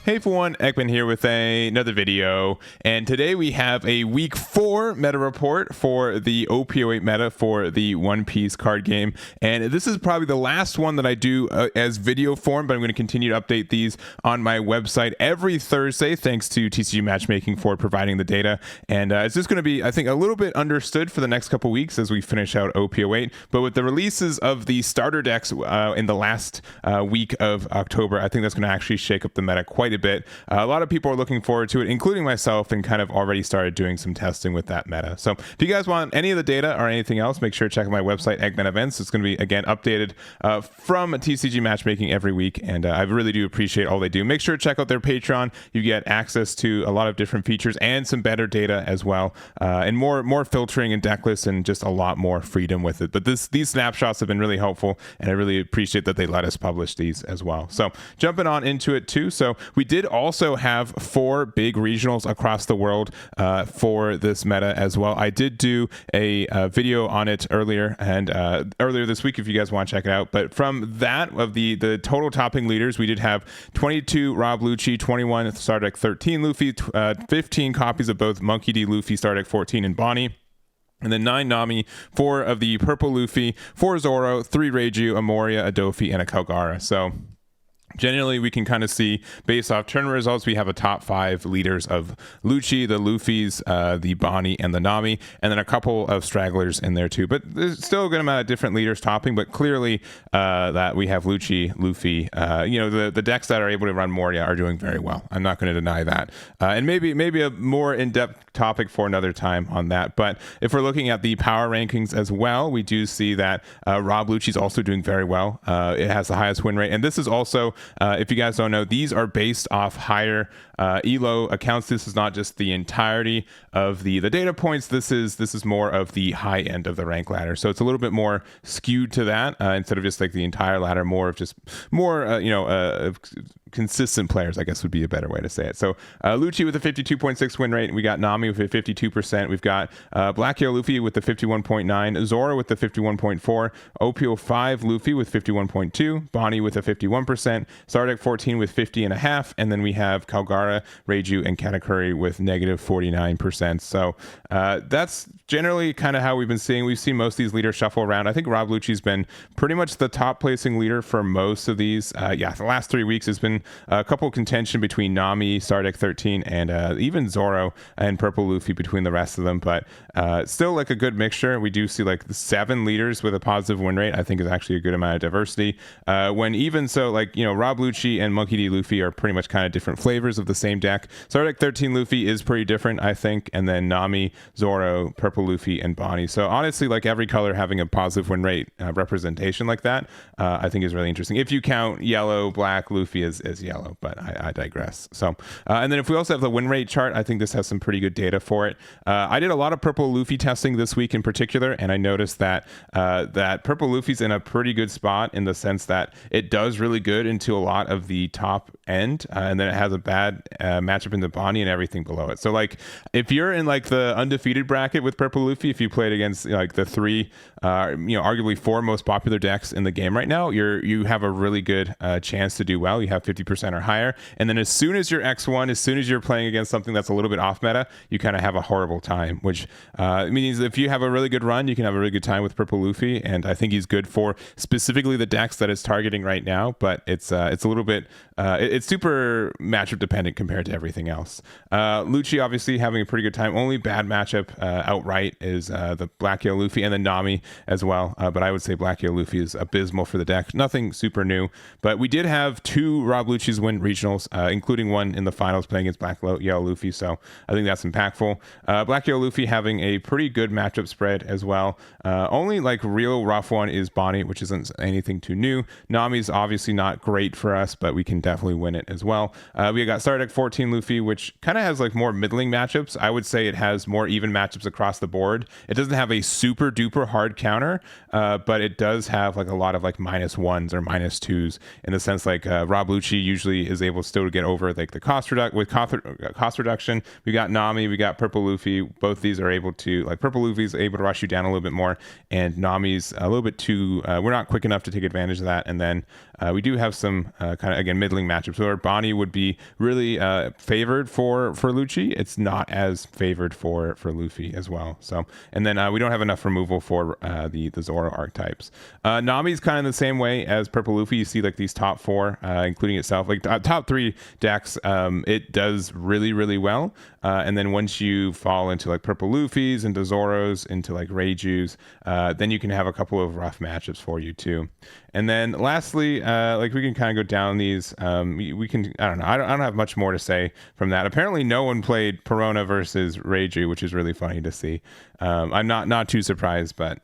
Hey everyone, Ekman here with another video, and today we have a week 4 meta report for the OP08 meta for the One Piece card game, and this is probably the last one that I do as video form, but I'm going to continue to update these on my website every Thursday, thanks to TCG Matchmaking for providing the data, and it's just going to be, I think, a little bit understood for the next couple weeks as we finish out OP08, but with the releases of the starter decks in the last week of October, I think that's going to actually shake up the meta quite a bit. A lot of people are looking forward to it, including myself, and kind of already started doing some testing with that meta. So if you guys want any of the data or anything else, make sure to check out my website, Eggman Events. It's going to be, again, updated from TCG Matchmaking every week, and I really do appreciate all they do. Make sure to check out their Patreon. You get access to a lot of different features and some better data as well, and more filtering and deck lists, and just a lot more freedom with it. But these snapshots have been really helpful, and I really appreciate that they let us publish these as well. So jumping on into it too. So we did also have 4 big regionals across the world for this meta as well. I did do a video on it earlier this week if you guys want to check it out. But from that, of the total topping leaders, we did have 22 Rob Lucci, 21 Star Deck 13 Luffy, 15 copies of both Monkey D. Luffy, Star Deck 14, and Bonnie. And then 9 Nami, 4 of the Purple Luffy, 4 Zoro, 3 Reiju, a Moria, a Dofi, and a Kalgara. So generally, we can kind of see, based off tournament results, we have a top 5 leaders of Lucci, the Luffys, the Bonnie, and the Nami, and then a couple of stragglers in there too. But there's still a good amount of different leaders topping, but clearly that we have Lucci, Luffy, the decks that are able to run Moria are doing very well. I'm not going to deny that. And maybe a more in-depth topic for another time on that. But if we're looking at the power rankings as well, we do see that Rob Lucci is also doing very well. It has the highest win rate, and this is also, if you guys don't know, these are based off higher ELO accounts. This is not just the entirety of the data points. This is more of the high end of the rank ladder. So it's a little bit more skewed to that instead of just like the entire ladder, more of just consistent players, I guess would be a better way to say it. So Lucci with a 52.6 win rate. We got Nami with a 52%. We've got Black Hill Luffy with the 51.9, Zoro with the 51.4, OP05 Luffy with 51.2, Bonnie with a 51%, Sardek 14 with 50.5, and then we have Kalgara, Reiju, and Katakuri with negative 49%. So that's generally kind of how we've been seeing. We've seen most of these leaders shuffle around. I think Rob Lucci's been pretty much the top placing leader for most of these. The last 3 weeks has been a couple contention between Nami, Sardek 13, and even Zoro and Purple Luffy between the rest of them. But still like a good mixture. We do see like 7 leaders with a positive win rate. I think is actually a good amount of diversity. When even so, like, Rob Lucci and Monkey D. Luffy are pretty much kind of different flavors of the same deck. Sardek 13 Luffy is pretty different, I think. And then Nami, Zoro, Purple Luffy, and Bonnie. So honestly, like every color having a positive win rate representation like that, I think is really interesting. If you count yellow, black, Luffy as yellow, but I digress. So, and then if we also have the win rate chart, I think this has some pretty good data for it. I did a lot of Purple Luffy testing this week in particular, and I noticed that that Purple Luffy's in a pretty good spot in the sense that it does really good into a lot of the top end, and then it has a bad matchup in the Bonnie and everything below it. So like if you're in like the undefeated bracket with Purple Luffy, if you played against like the 3 arguably 4 most popular decks in the game right now, you have a really good chance to do well. You have 50% or higher, and then as soon as you're X1, as soon as you're playing against something that's a little bit off meta, you kind of have a horrible time, which means if you have a really good run, you can have a really good time with Purple Luffy, and I think he's good for specifically the decks that it's targeting right now, but it's a little bit it's super matchup dependent compared to everything else. Lucci obviously having a pretty good time. Only bad matchup outright is the Black Hill Luffy and the Nami as well, but I would say Black Hill Luffy is abysmal for the deck. Nothing super new, but we did have 2 Rob Lucci's win regionals, including one in the finals playing against Black Yellow Luffy, so I think that's impactful. Black Yellow Luffy having a pretty good matchup spread as well. Only like real rough one is Bonnie, which isn't anything too new. Nami's obviously not great for us, but we can definitely win it as well. We got Star Deck 14 Luffy, which kind of has like more middling matchups. I would say it has more even matchups across the board. It doesn't have a super duper hard counter, but it does have like a lot of like -1s or -2s in the sense like Rob Lucci Lucci usually is able still to get over like the cost reduction. We got Nami, we got Purple Luffy. Both these are able to, like, Purple Luffy's able to rush you down a little bit more, and Nami's a little bit too, we're not quick enough to take advantage of that. And then we do have some kind of, again, middling matchups where Bonnie would be really favored for Lucci. It's not as favored for Luffy as well. So, and then we don't have enough removal for the Zoro archetypes. Nami's kind of the same way as Purple Luffy. You see like these top four, including itself, like top three decks, it does really, really well. And then once you fall into like Purple Luffy's, into Zoros, into like Reiju's, then you can have a couple of rough matchups for you too. And then lastly, like we can kind of go down these. We can, I don't know. I don't have much more to say from that. Apparently no one played Perona versus Reiju, which is really funny to see. I'm not too surprised, but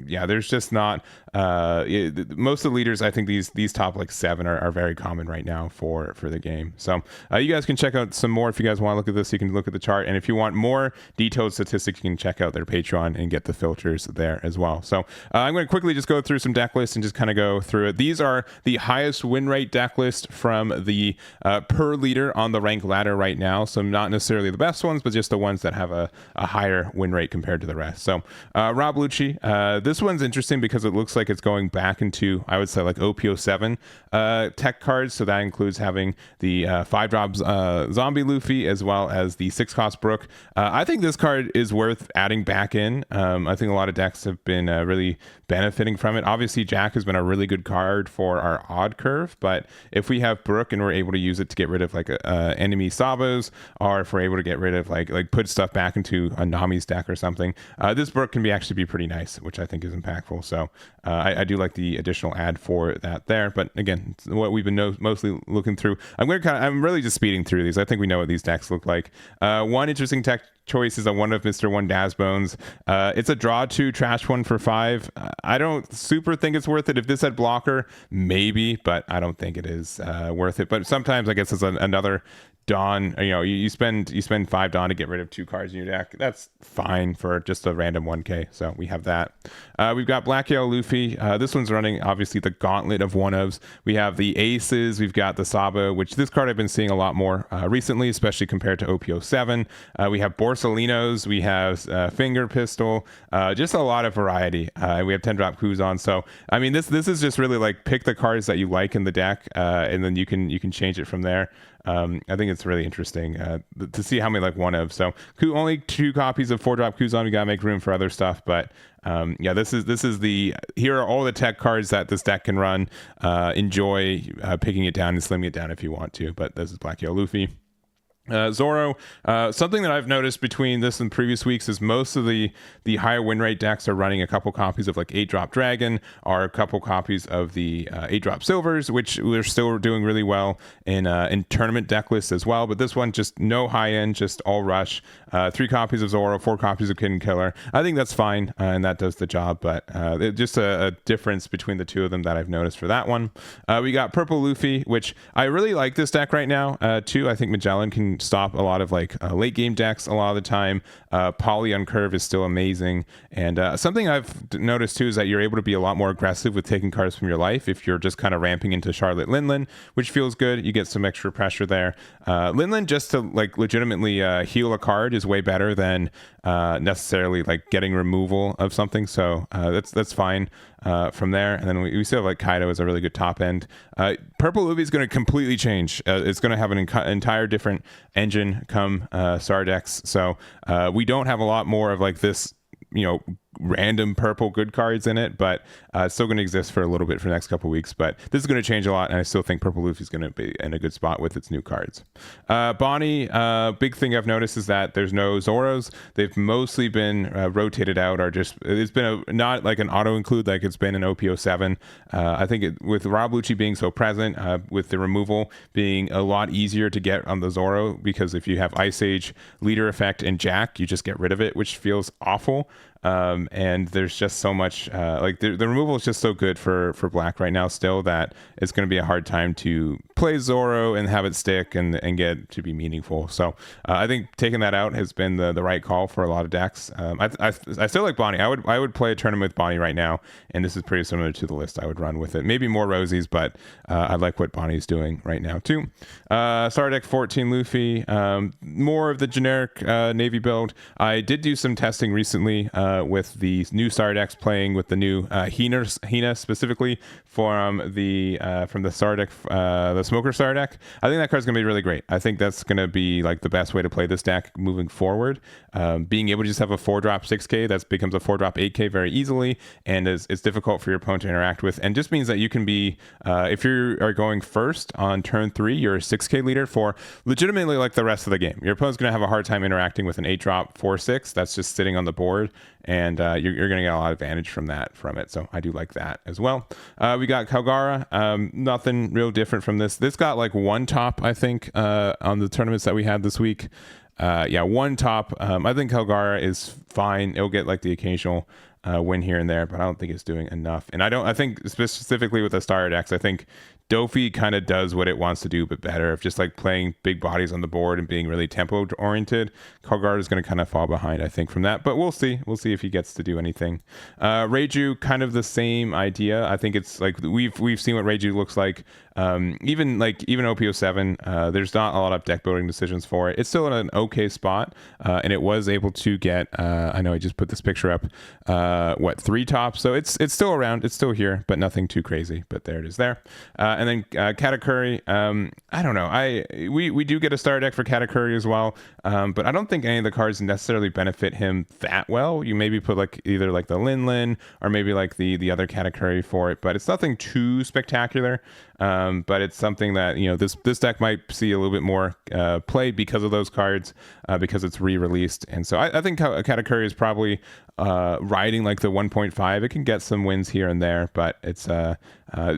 yeah, there's just not most of the leaders. I think these top like 7 are very common right now for the game. So you guys can check out some more if you guys want to look at this. You can look at the chart, and if you want more detailed statistics, you can check out their Patreon and get the filters there as well. So I'm going to quickly just go through some deck lists and just kind of go through it. These are the highest win rate deck list from the per leader on the rank ladder right now. So not necessarily the best ones, but just the ones that have a higher win rate compared to the rest. So Rob Lucci, this one's interesting because it looks like it's going back into, I would say, like OP07 tech cards. So that includes having the 5-drop zombie Luffy as well as the 6-cost Brook. I think this card is worth adding back in. I think a lot of decks have been really benefiting from it. Obviously Jack has been a really good card for our odd curve, but if we have Brook and we're able to use it to get rid of like enemy Sabos, or if we're able to get rid of like put stuff back into a Nami's deck or something, this Brook can actually be pretty nice, which I think is impactful. So I do like the additional add for that there. But again, it's what we've been mostly looking through. I'm really just speeding through these. I think we know what these decks look like. One interesting tech choice is a one of Mr. One Dazbones. It's a draw 2 trash 1 for 5. I don't super think it's worth it. If this had blocker, maybe, but I don't think it is worth it. But sometimes I guess it's another Dawn, you spend 5 Dawn to get rid of 2 cards in your deck. That's fine for just a random 1k. So we have that. We've got Black Yellow Luffy. This one's running obviously the gauntlet of one-ofs. We have the Aces. We've got the Sabo, which this card I've been seeing a lot more recently, especially compared to OP07. We have Borsalinos. We have Finger Pistol. Just a lot of variety. We have 10-drop Kuzan. So I mean, this is just really like pick the cards that you like in the deck, and then you can change it from there. I think it's really interesting to see how many like one of. So only 2 copies of 4-drop Kuzan. We gotta make room for other stuff, but yeah, this is here are all the tech cards that this deck can run. Enjoy picking it down and slimming it down if you want to. But this is Black Yellow Luffy. Zoro, something that I've noticed between this and previous weeks is most of the higher win rate decks are running a couple copies of like 8-drop Dragon, or a couple copies of the 8-drop Silvers, which we're still doing really well in tournament deck lists as well. But this one, just no high end, just all rush. 3 copies of Zoro, 4 copies of Kid and Killer. I think that's fine, and that does the job. But just a difference between the two of them that I've noticed for that one. We got Purple Luffy, which I really like this deck right now too. I think Magellan can stop a lot of like late game decks a lot of the time. Poly on curve is still amazing, and something I've noticed too is that you're able to be a lot more aggressive with taking cards from your life if you're just kind of ramping into Charlotte Linlin, which feels good. You get some extra pressure there. Linlin, just to like legitimately heal a card, is way better than necessarily like getting removal of something. So that's fine from there. And then we still have like Kaido as a really good top end. Purple Luffy is going to completely change. It's going to have an entire different engine come Sardex. So we don't have a lot more of like this, random purple good cards in it, but it's still going to exist for a little bit for the next couple weeks. But this is going to change a lot, and I still think Purple Luffy is going to be in a good spot with its new cards. Bonnie, big thing I've noticed is that there's no Zoros. They've mostly been rotated out, or just it's been not like an auto include like it's been in OP07. I think with Rob Lucci being so present, with the removal being a lot easier to get on the Zoro, because if you have Ice Age, Leader Effect, and Jack, you just get rid of it, which feels awful. And there's just so much like the removal is just so good for black right now still that it's going to be a hard time to play Zoro and have it stick and get to be meaningful. So I think taking that out has been the right call for a lot of decks. I still like Bonnie. I would play a tournament with Bonnie right now, and this is pretty similar to the list I would run with it. Maybe more Rosies, but I like what Bonnie's doing right now too. Star deck 14 Luffy, more of the generic Navy build. I did do some testing recently with the new Star decks, playing with the new Hina specifically from the Star deck, the Smoker Star deck. I think that card's gonna be really great. I think that's gonna be like the best way to play this deck moving forward. Being able to just have a 4-drop 6k that becomes a 4-drop 8k very easily, and it's difficult for your opponent to interact with, and just means that you can be if you are going first on turn 3, you're a 6k leader for legitimately like the rest of the game. Your opponent's gonna have a hard time interacting with an 8-drop 4/6 that's just sitting on the board, and you're going to get a lot of advantage from it. So I do like that as well. We got Kalgara. Nothing real different from this. This got like 1 top, I think, on the tournaments that we had this week. 1 top. I think Kalgara is fine. It'll get like the occasional win here and there, but I don't think it's doing enough. And I think specifically with the Star decks, I think Dofi kind of does what it wants to do, but better, of just like playing big bodies on the board and being really tempo oriented. Kalgara is going to kind of fall behind, I think, from that, but we'll see if he gets to do anything. Reiju, kind of the same idea. I think it's like we've seen what Reiju looks like. Even OP07, there's not a lot of deck building decisions for it. It's still in an okay spot, and it was able to get I know I just put this picture up, 3 tops, so it's still around, it's still here, but nothing too crazy. But there it is there. And then Katakuri, I don't know, we do get a Star deck for Katakuri as well, but I don't think any of the cards necessarily benefit him that well. You maybe put like either like the Lin or maybe like the other Katakuri for it, but it's nothing too spectacular. But it's something that, you know, this deck might see a little bit more play because of those cards, because it's re-released. And so I think Katakuri is probably riding like the 1.5. It can get some wins here and there, but it's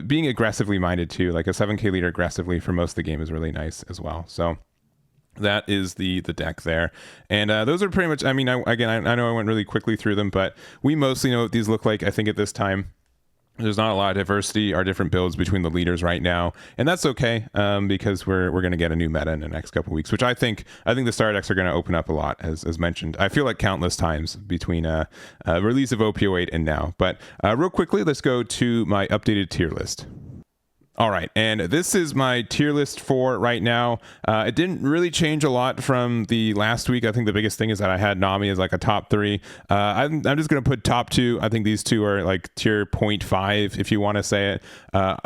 being aggressively minded too. Like a 7k leader aggressively for most of the game is really nice as well. So that is the deck there, and those are pretty much, I mean, I know I went really quickly through them, but we mostly know what these look like. I think at this time there's not a lot of diversity or different builds between the leaders right now, and that's okay, because we're going to get a new meta in the next couple of weeks, which I think the Star decks are going to open up a lot, as mentioned. I feel like countless times between release of OP08 and now. But real quickly, let's go to my updated tier list. All right, and this is my tier list for right now. It didn't really change a lot from the last week. I think the biggest thing is that I had Nami as like a top 3. I'm just going to put top 2. I think these two are like tier 0.5, if you want to say it.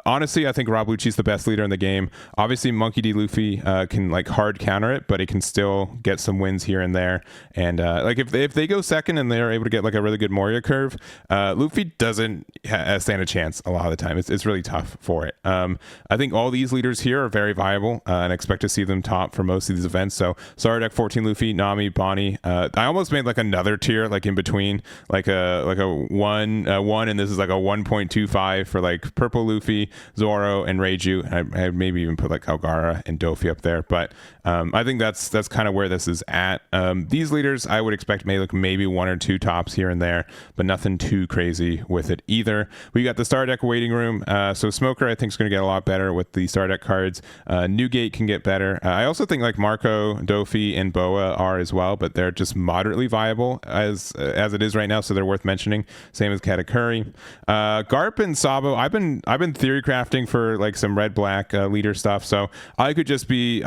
Honestly, I think Rob Lucci's the best leader in the game. Obviously, Monkey D. Luffy can like hard counter it, but it can still get some wins here and there. And like if they go second and they're able to get like a really good Moria curve, Luffy doesn't stand a chance a lot of the time. It's really tough for it. I think all these leaders here are very viable, and expect to see them top for most of these events. So Star deck 14 Luffy, Nami, Bonnie. I almost made like another tier like in between, like a 1, and this is like a 1.25 for like purple Luffy, Zoro, and Reiju. I maybe even put like Kalgara and Dofi up there, but I think that's kind of where this is at. These leaders I would expect maybe 1 or 2 tops here and there, but nothing too crazy with it either. We got the Star deck waiting room. So Smoker I think is going to get a lot better with the Star deck cards. Newgate can get better. I also think like Marco, Dofi, and Boa are as well, but they're just moderately viable as it is right now, so they're worth mentioning. Same as Katakuri. Garp and Sabo, I've been theory crafting for like some red black leader stuff, so I could just be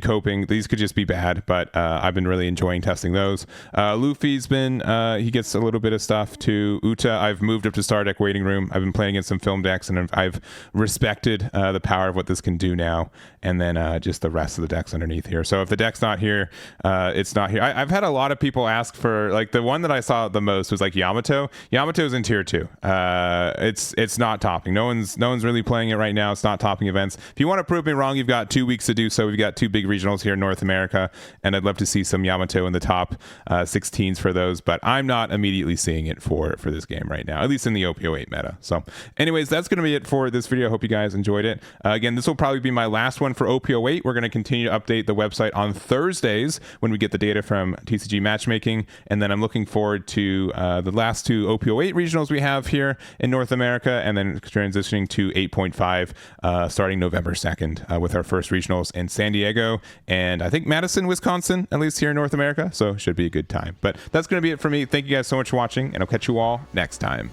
coping. These could just be bad, but I've been really enjoying testing those. Luffy's been he gets a little bit of stuff too. Uta, I've moved up to Star deck waiting room. I've been playing against some film decks, and I've respected the power of what this can do now, and then just the rest of the decks underneath here. So if the deck's not here, it's not here. I've had a lot of people ask for, like, the one that I saw the most was like Yamato. Yamato's in tier 2. It's not topping. No one's really playing it right now. It's not topping events. If you want to prove me wrong, you've got 2 weeks to do so. We've got 2 big regionals here in North America, and I'd love to see some Yamato in the top 16s for those, but I'm not immediately seeing it for this game right now, at least in the OP08 meta. So anyways, that's going to be it for this video. I hope you guys enjoyed it. Again, this will probably be my last one for OP08. We're going to continue to update the website on Thursdays when we get the data from TCG Matchmaking, and then I'm looking forward to the last 2 OP08 regionals we have here in North America, and then transitioning to 8.5 starting November 2nd with our first regionals in San Diego and I think Madison, Wisconsin, at least here in North America. So should be a good time. But that's going to be it for me. Thank you guys so much for watching, and I'll catch you all next time.